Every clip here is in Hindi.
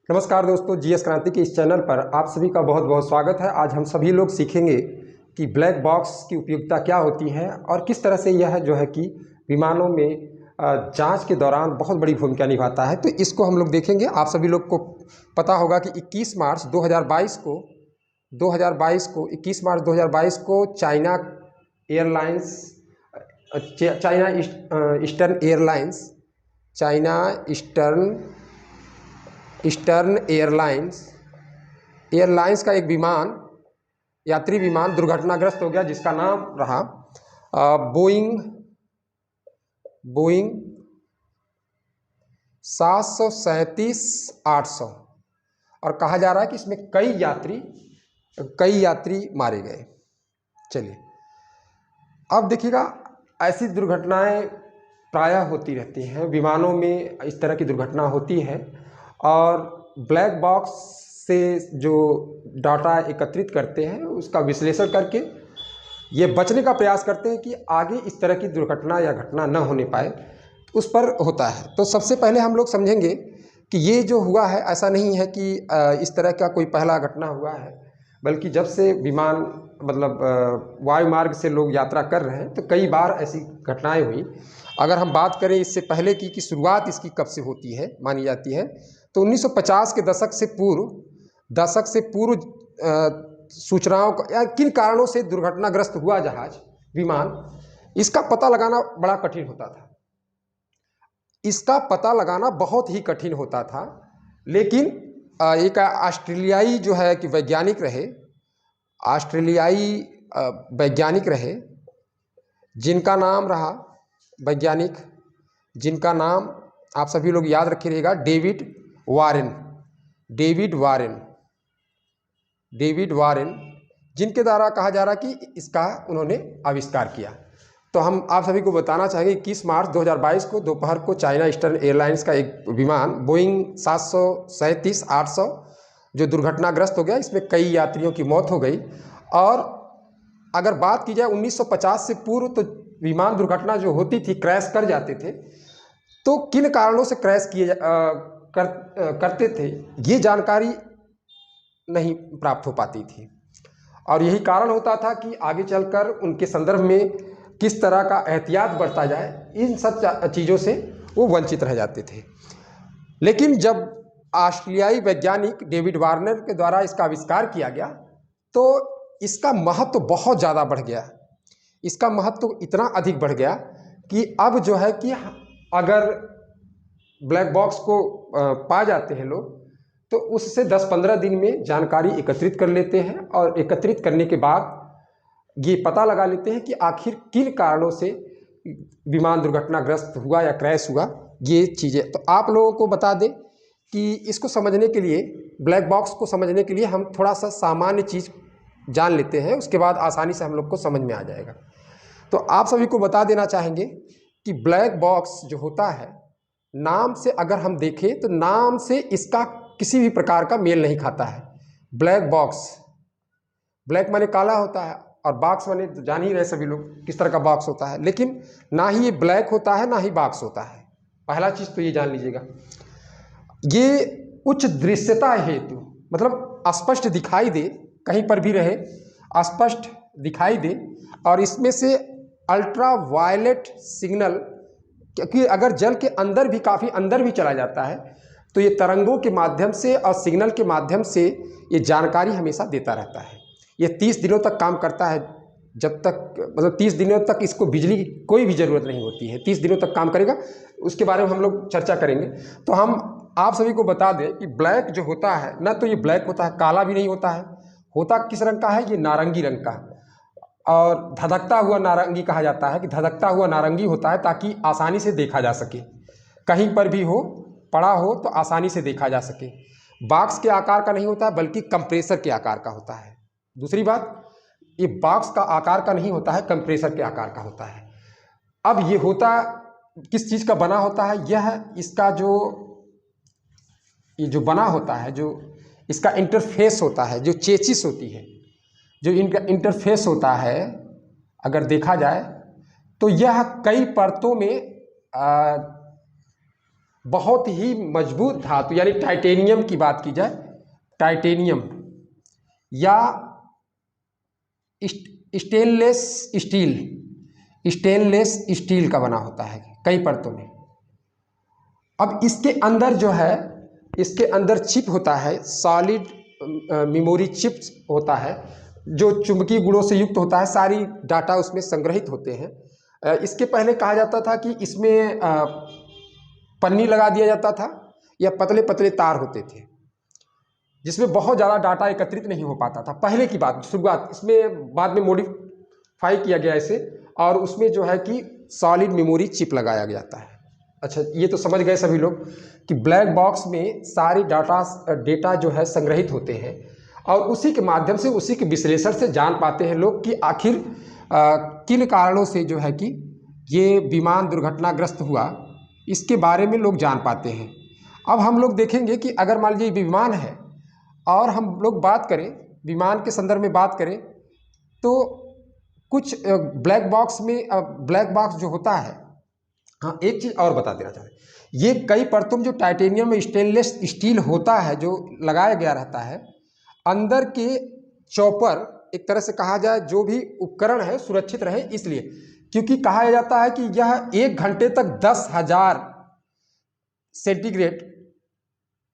नमस्कार दोस्तों, जीएस क्रांति के इस चैनल पर आप सभी का बहुत बहुत स्वागत है। आज हम सभी लोग सीखेंगे कि ब्लैक बॉक्स की उपयोगिता क्या होती है और किस तरह से यह जो है कि विमानों में जांच के दौरान बहुत बड़ी भूमिका निभाता है। तो इसको हम लोग देखेंगे। आप सभी लोग को पता होगा कि 21 मार्च 2022 को 21 मार्च 2022 को चाइना ईस्टर्न एयरलाइंस का एक विमान, यात्री विमान दुर्घटनाग्रस्त हो गया, जिसका नाम रहा बोइंग 737-800। और कहा जा रहा है कि इसमें कई यात्री मारे गए। चलिए, अब देखिएगा, ऐसी दुर्घटनाएं प्रायः होती रहती हैं, विमानों में इस तरह की दुर्घटना होती है और ब्लैक बॉक्स से जो डाटा एकत्रित करते हैं उसका विश्लेषण करके ये बचने का प्रयास करते हैं कि आगे इस तरह की दुर्घटना या घटना न होने पाए, उस पर होता है। तो सबसे पहले हम लोग समझेंगे कि ये जो हुआ है, ऐसा नहीं है कि इस तरह का कोई पहला घटना हुआ है, बल्कि जब से विमान वायु मार्ग से लोग यात्रा कर रहे हैं तो कई बार ऐसी घटनाएं हुई। अगर हम बात करें इससे पहले की कि शुरुआत इसकी कब से होती है, मानी जाती है, तो 1950 के दशक से पूर्व सूचनाओं का या किन कारणों से दुर्घटनाग्रस्त हुआ जहाज विमान, इसका पता लगाना बड़ा कठिन होता था। इसका पता लगाना बहुत ही कठिन होता था। लेकिन एक ऑस्ट्रेलियाई जो है कि वैज्ञानिक रहे, जिनका नाम आप सभी लोग याद रखिएगा, डेविड वारेन, जिनके द्वारा कहा जा रहा है कि इसका उन्होंने आविष्कार किया। तो हम आप सभी को बताना चाहेंगे 21 मार्च 2022 को दोपहर को चाइना ईस्टर्न एयरलाइंस का एक विमान बोइंग 737-800 जो दुर्घटनाग्रस्त हो गया, इसमें कई यात्रियों की मौत हो गई। और अगर बात की जाए 1950 से पूर्व, तो विमान दुर्घटना जो होती थी, क्रैश कर जाते थे, तो किन कारणों से क्रैश करते थे, ये जानकारी नहीं प्राप्त हो पाती थी। और यही कारण होता था कि आगे चलकर उनके संदर्भ में किस तरह का एहतियात बरता जाए, इन सब चीज़ों से वो वंचित रह जाते थे। लेकिन जब ऑस्ट्रेलियाई वैज्ञानिक डेविड वार्नर के द्वारा इसका आविष्कार किया गया, तो इसका महत्व बहुत ज़्यादा बढ़ गया। इसका महत्व इतना अधिक बढ़ गया कि अब जो है कि अगर ब्लैक बॉक्स को पा जाते हैं लोग, तो उससे 10-15 दिन में जानकारी एकत्रित कर लेते हैं और एकत्रित करने के बाद ये पता लगा लेते हैं कि आखिर किन कारणों से विमान दुर्घटनाग्रस्त हुआ या क्रैश हुआ, ये चीज़ें। तो आप लोगों को बता दें कि इसको समझने के लिए, ब्लैक बॉक्स को समझने के लिए हम थोड़ा सा सामान्य चीज़ जान लेते हैं, उसके बाद आसानी से हम लोग को समझ में आ जाएगा। तो आप सभी को बता देना चाहेंगे कि ब्लैक बॉक्स जो होता है, नाम से अगर हम देखें तो नाम से इसका किसी भी प्रकार का मेल नहीं खाता है। ब्लैक माने काला होता है और बॉक्स माने तो जान ही रहे सभी लोग किस तरह का बॉक्स होता है। लेकिन ना ही ये ब्लैक होता है, ना ही बॉक्स होता है। पहला चीज़ तो ये जान लीजिएगा। ये उच्च दृश्यता हेतु, मतलब स्पष्ट दिखाई दे, कहीं पर भी रहे स्पष्ट दिखाई दे, और इसमें से अल्ट्रा वायलेट सिग्नल, क्योंकि अगर जल के अंदर भी, काफ़ी अंदर भी चला जाता है, तो ये तरंगों के माध्यम से और सिग्नल के माध्यम से ये जानकारी हमेशा देता रहता है। ये 30 दिनों तक काम करता है, जब तक, मतलब 30 दिनों तक इसको बिजली की कोई भी ज़रूरत नहीं होती है। 30 दिनों तक काम करेगा, उसके बारे में हम लोग चर्चा करेंगे। तो हम आप सभी को बता दें कि ब्लैक जो होता है, ना तो ये ब्लैक होता है, काला भी नहीं होता है। होता किस रंग का है? ये नारंगी रंग का, और धधकता हुआ नारंगी कहा जाता है कि धधकता हुआ नारंगी होता है ताकि आसानी से देखा जा सके, कहीं पर भी हो, पड़ा हो तो आसानी से देखा जा सके। बॉक्स के आकार का नहीं होता है, बल्कि कंप्रेसर के आकार का होता है। दूसरी बात, ये बॉक्स का आकार का नहीं होता है, कंप्रेसर के आकार का होता है। अब ये होता किस चीज़ का बना होता है? यह इसका ये जो बना होता है, जो इसका इंटरफेस होता है, जो चेसिस होती है, जो इनका इंटरफेस होता है, अगर देखा जाए तो यह कई परतों में बहुत ही मजबूत धातु यानी टाइटेनियम की बात की जाए, टाइटेनियम या स्टेनलेस स्टील, स्टेनलेस स्टील का बना होता है कई परतों में। अब इसके अंदर जो है, इसके अंदर चिप होता है, सॉलिड मेमोरी चिप्स होता है जो चुंबकीय गुणों से युक्त होता है, सारी डाटा उसमें संग्रहित होते हैं। इसके पहले कहा जाता था कि इसमें पन्नी लगा दिया जाता था या पतले पतले तार होते थे जिसमें बहुत ज़्यादा डाटा एकत्रित नहीं हो पाता था। पहले की बात, शुरुआत, इसमें बाद में मॉडिफाई किया गया इसे और उसमें जो है कि सॉलिड मेमोरी चिप लगाया जाता है। अच्छा, ये तो समझ गए सभी लोग कि ब्लैक बॉक्स में सारी डेटा जो है संग्रहित होते हैं और उसी के माध्यम से, उसी के विश्लेषण से जान पाते हैं लोग कि आखिर किन कारणों से जो है कि ये विमान दुर्घटनाग्रस्त हुआ, इसके बारे में लोग जान पाते हैं। अब हम लोग देखेंगे कि अगर मान लीजिए विमान है और हम लोग बात करें, विमान के संदर्भ में बात करें, तो कुछ ब्लैक बॉक्स में, ब्लैक बॉक्स जो होता है, हाँ एक चीज़ और बता देना चाहते हैं, ये कई परतों में जो टाइटेनियम में स्टेनलेस स्टील होता है जो लगाया गया रहता है, अंदर के चॉपर एक तरह से कहा जाए जो भी उपकरण है सुरक्षित रहे, इसलिए क्योंकि कहा जाता है कि यह 1 घंटे तक 10,000 सेंटीग्रेड,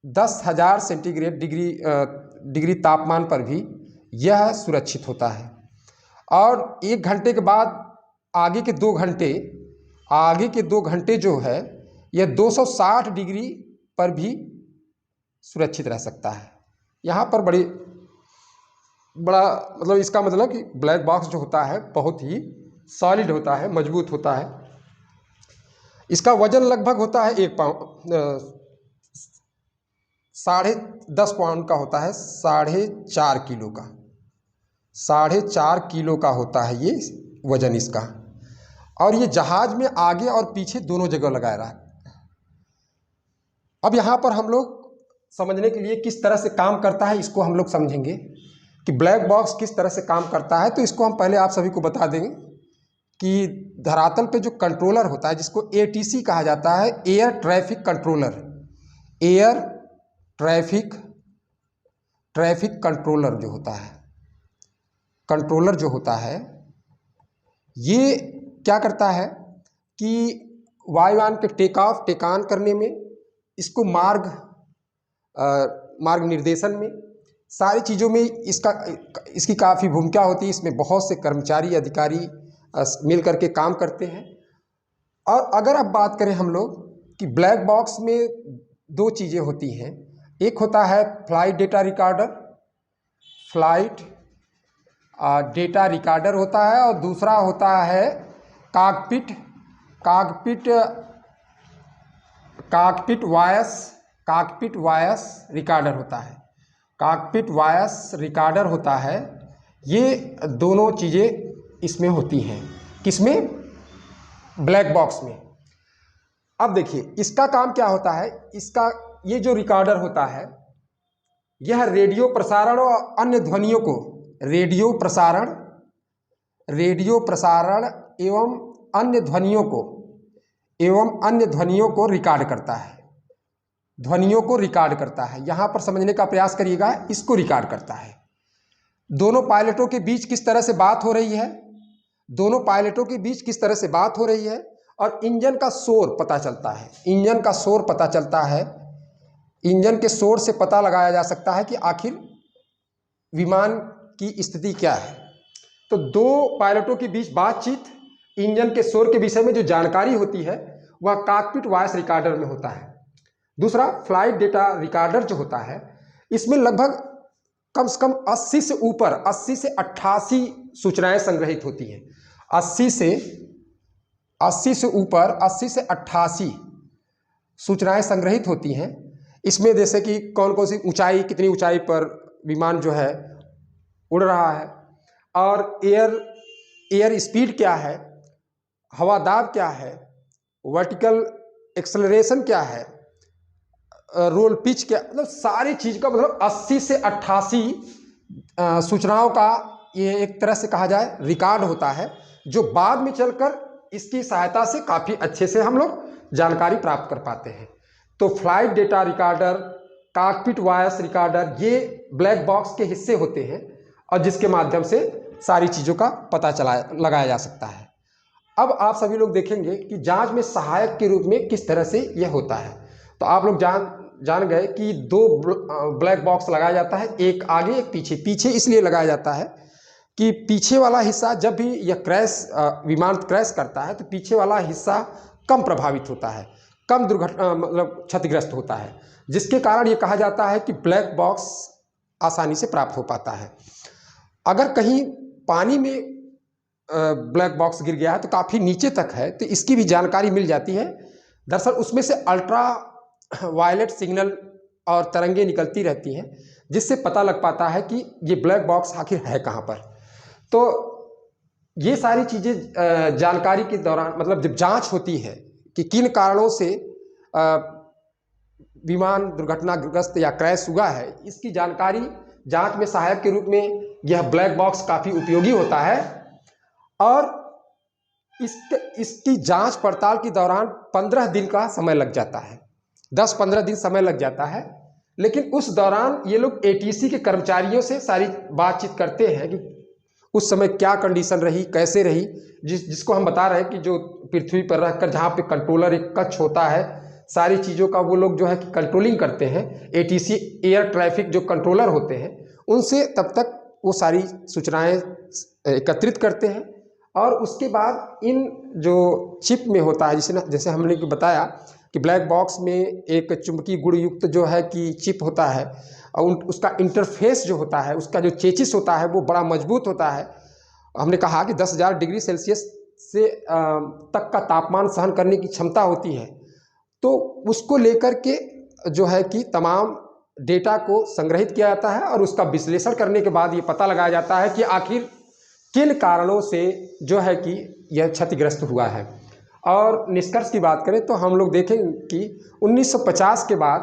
10,000 सेंटीग्रेड डिग्री तापमान पर भी यह सुरक्षित होता है। और 1 घंटे के बाद आगे के 2 घंटे जो है यह 260 डिग्री पर भी सुरक्षित रह सकता है। यहाँ पर बड़ा मतलब इसका मतलब कि ब्लैक बॉक्स जो होता है बहुत ही सॉलिड होता है, मजबूत होता है। इसका वजन लगभग होता है 1 पाउंड, 10.5 पाउंड का होता है, 4.5 किलो का, 4.5 किलो का होता है ये वजन इसका। और ये जहाज में आगे और पीछे दोनों जगह लगाया रहा है। अब यहाँ पर हम लोग समझने के लिए किस तरह से काम करता है इसको हम लोग समझेंगे कि ब्लैक बॉक्स किस तरह से काम करता है। तो इसको हम पहले आप सभी को बता देंगे कि धरातल पे जो कंट्रोलर होता है जिसको ATC कहा जाता है, air traffic controller, air traffic controller जो होता है, कंट्रोलर जो होता है ये क्या करता है कि वायुयान के टेक ऑफ टेक ऑन करने में, इसको मार्ग निर्देशन में, सारी चीज़ों में इसकी काफ़ी भूमिका होती है। इसमें बहुत से कर्मचारी अधिकारी मिल करके काम करते हैं। और अगर अब बात करें हम लोग कि ब्लैक बॉक्स में 2 चीज़ें होती हैं, एक होता है flight data recorder, flight data recorder होता है, और दूसरा होता है कॉकपिट वॉयस रिकॉर्डर होता है, कॉकपिट वॉयस रिकॉर्डर होता है। ये दोनों चीज़ें इसमें होती हैं, किसमें? ब्लैक बॉक्स में। अब देखिए इसका काम क्या होता है, इसका ये जो रिकॉर्डर होता है यह रेडियो प्रसारण और अन्य ध्वनियों को, रेडियो प्रसारण एवं अन्य ध्वनियों को रिकॉर्ड करता है, ध्वनियों को रिकॉर्ड करता है। यहाँ पर समझने का प्रयास करिएगा, इसको रिकॉर्ड करता है। दोनों पायलटों के बीच किस तरह से बात हो रही है, दोनों पायलटों के बीच किस तरह से बात हो रही है, और इंजन का शोर पता चलता है, इंजन का शोर पता चलता है। इंजन के शोर से पता लगाया जा सकता है कि आखिर विमान की स्थिति क्या है। तो 2 पायलटों के बीच बातचीत, इंजन के शोर के विषय में जो जानकारी होती है वह कॉकपिट वॉइस रिकॉर्डर में होता है। दूसरा फ्लाइट डेटा रिकॉर्डर जो होता है, इसमें लगभग कम से कम 80 से ऊपर, 80 से 88 सूचनाएं संग्रहित होती हैं। 80 से ऊपर 80 से 88 सूचनाएं संग्रहित होती हैं। इसमें जैसे कि कौन कौन सी ऊंचाई, कितनी ऊंचाई पर विमान जो है उड़ रहा है, और एयर स्पीड क्या है, हवा दाब क्या है, वर्टिकल एक्सेलरेशन क्या है, रोल पिच क्या, मतलब सारी चीज़ का मतलब 80 से 88 सूचनाओं का ये एक तरह से कहा जाए रिकॉर्ड होता है, जो बाद में चलकर इसकी सहायता से काफ़ी अच्छे से हम लोग जानकारी प्राप्त कर पाते हैं। तो flight data recorder, cockpit voice recorder, ये ब्लैक बॉक्स के हिस्से होते हैं और जिसके माध्यम से सारी चीज़ों का पता लगाया जा सकता है। अब आप सभी लोग देखेंगे कि जांच में सहायक के रूप में किस तरह से यह होता है। तो आप लोग जान गए कि दो ब्लैक बॉक्स लगाया जाता है, एक आगे एक पीछे। पीछे इसलिए लगाया जाता है कि पीछे वाला हिस्सा जब भी यह विमान क्रैश करता है तो पीछे वाला हिस्सा कम प्रभावित होता है, कम दुर्घटना मतलब क्षतिग्रस्त होता है, जिसके कारण ये कहा जाता है कि ब्लैक बॉक्स आसानी से प्राप्त हो पाता है। अगर कहीं पानी में ब्लैक बॉक्स गिर गया है तो काफ़ी नीचे तक है तो इसकी भी जानकारी मिल जाती है। दरअसल उसमें से अल्ट्रा वायलेट सिग्नल और तरंगे निकलती रहती हैं, जिससे पता लग पाता है कि ये ब्लैक बॉक्स आखिर है कहाँ पर। तो ये सारी चीज़ें जानकारी के दौरान, मतलब जब जांच होती है कि किन कारणों से विमान दुर्घटनाग्रस्त या क्रैश हुआ है, इसकी जानकारी जांच में सहायक के रूप में यह ब्लैक बॉक्स काफ़ी उपयोगी होता है। और इसकी जांच पड़ताल के दौरान 15 दिन का समय लग जाता है, 10-15 दिन समय लग जाता है। लेकिन उस दौरान ये लोग एटीसी के कर्मचारियों से सारी बातचीत करते हैं कि उस समय क्या कंडीशन रही, कैसे रही, जिसको हम बता रहे हैं कि जो पृथ्वी पर रहकर जहाँ पे कंट्रोलर एक कक्ष होता है, सारी चीज़ों का वो लोग जो है कि कंट्रोलिंग करते हैं। एटीसी एयर ट्रैफिक जो कंट्रोलर होते हैं उनसे तब तक वो सारी सूचनाएं एकत्रित करते हैं और उसके बाद इन जो चिप में होता है, जैसे हमने बताया कि ब्लैक बॉक्स में एक चुंबकीय गुण युक्त जो है कि चिप होता है और उसका इंटरफेस जो होता है, उसका जो चेसिस होता है वो बड़ा मजबूत होता है। हमने कहा कि 10,000 डिग्री सेल्सियस से तक का तापमान सहन करने की क्षमता होती है। तो उसको लेकर के जो है कि तमाम डेटा को संग्रहित किया जाता है और उसका विश्लेषण करने के बाद ये पता लगाया जाता है कि आखिर किन कारणों से जो है कि यह क्षतिग्रस्त हुआ है। और निष्कर्ष की बात करें तो हम लोग देखें कि 1950 के बाद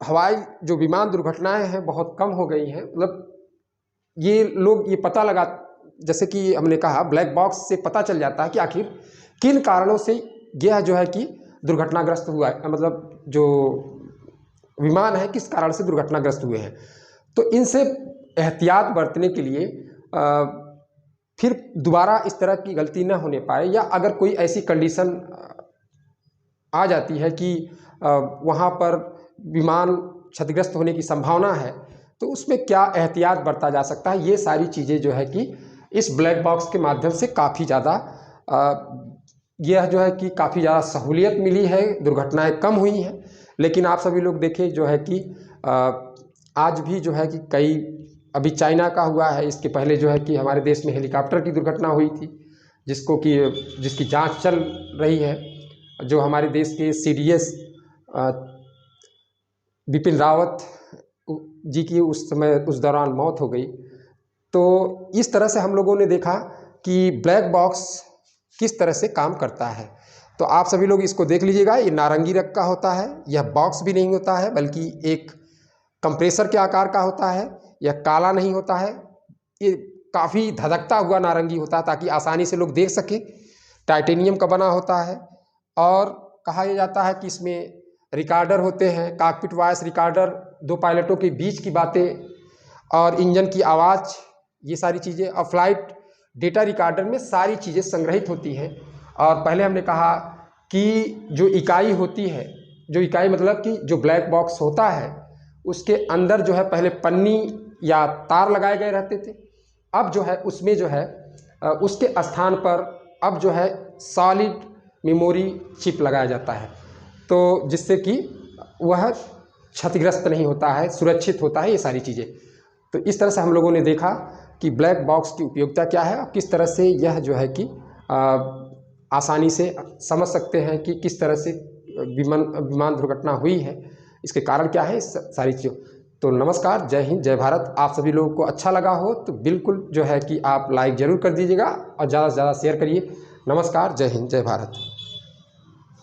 हवाई जो विमान दुर्घटनाएं हैं बहुत कम हो गई हैं। मतलब ये लोग ये पता लगा, जैसे कि हमने कहा ब्लैक बॉक्स से पता चल जाता है कि आखिर किन कारणों से यह जो है कि दुर्घटनाग्रस्त हुआ है, मतलब जो विमान है किस कारण से दुर्घटनाग्रस्त हुए हैं। तो इनसे एहतियात बरतने के लिए फिर दोबारा इस तरह की गलती न होने पाए, या अगर कोई ऐसी कंडीशन आ जाती है कि वहाँ पर विमान क्षतिग्रस्त होने की संभावना है तो उसमें क्या एहतियात बरता जा सकता है, ये सारी चीज़ें जो है कि इस ब्लैक बॉक्स के माध्यम से काफ़ी ज़्यादा यह जो है कि काफ़ी ज़्यादा सहूलियत मिली है, दुर्घटनाएं कम हुई हैं। लेकिन आप सभी लोग देखें जो है कि आज भी जो है कि कई, अभी चाइना का हुआ है, इसके पहले जो है कि हमारे देश में हेलीकॉप्टर की दुर्घटना हुई थी जिसकी जांच चल रही है, जो हमारे देश के CDS बिपिन रावत जी की उस समय उस दौरान मौत हो गई। तो इस तरह से हम लोगों ने देखा कि ब्लैक बॉक्स किस तरह से काम करता है। तो आप सभी लोग इसको देख लीजिएगा, ये नारंगी रंग का होता है, यह बॉक्स भी नहीं होता है बल्कि एक कंप्रेसर के आकार का होता है, यह काला नहीं होता है, ये काफ़ी धधकता हुआ नारंगी होता है ताकि आसानी से लोग देख सकें। टाइटेनियम का बना होता है और कहा यह जाता है कि इसमें रिकॉर्डर होते हैं, कॉकपिट वॉइस रिकॉर्डर, दो पायलटों के बीच की बातें और इंजन की आवाज़, ये सारी चीज़ें, और फ्लाइट डेटा रिकॉर्डर में सारी चीज़ें संग्रहित होती हैं। और पहले हमने कहा कि जो इकाई होती है, जो इकाई मतलब कि जो ब्लैक बॉक्स होता है उसके अंदर जो है पहले पन्नी या तार लगाए गए रहते थे, अब जो है उसमें जो है उसके स्थान पर अब जो है सॉलिड मेमोरी चिप लगाया जाता है, तो जिससे कि वह क्षतिग्रस्त नहीं होता है, सुरक्षित होता है, ये सारी चीज़ें। तो इस तरह से हम लोगों ने देखा कि ब्लैक बॉक्स की उपयोगिता क्या है और किस तरह से यह जो है कि आसानी से समझ सकते हैं कि किस तरह से विमान दुर्घटना हुई है, इसके कारण क्या है, इस सारी चीज़ों। तो नमस्कार, जय हिंद, जय भारत। आप सभी लोगों को अच्छा लगा हो तो बिल्कुल जो है कि आप लाइक ज़रूर कर दीजिएगा और ज़्यादा से ज़्यादा शेयर करिए। नमस्कार, जय हिंद, जय भारत।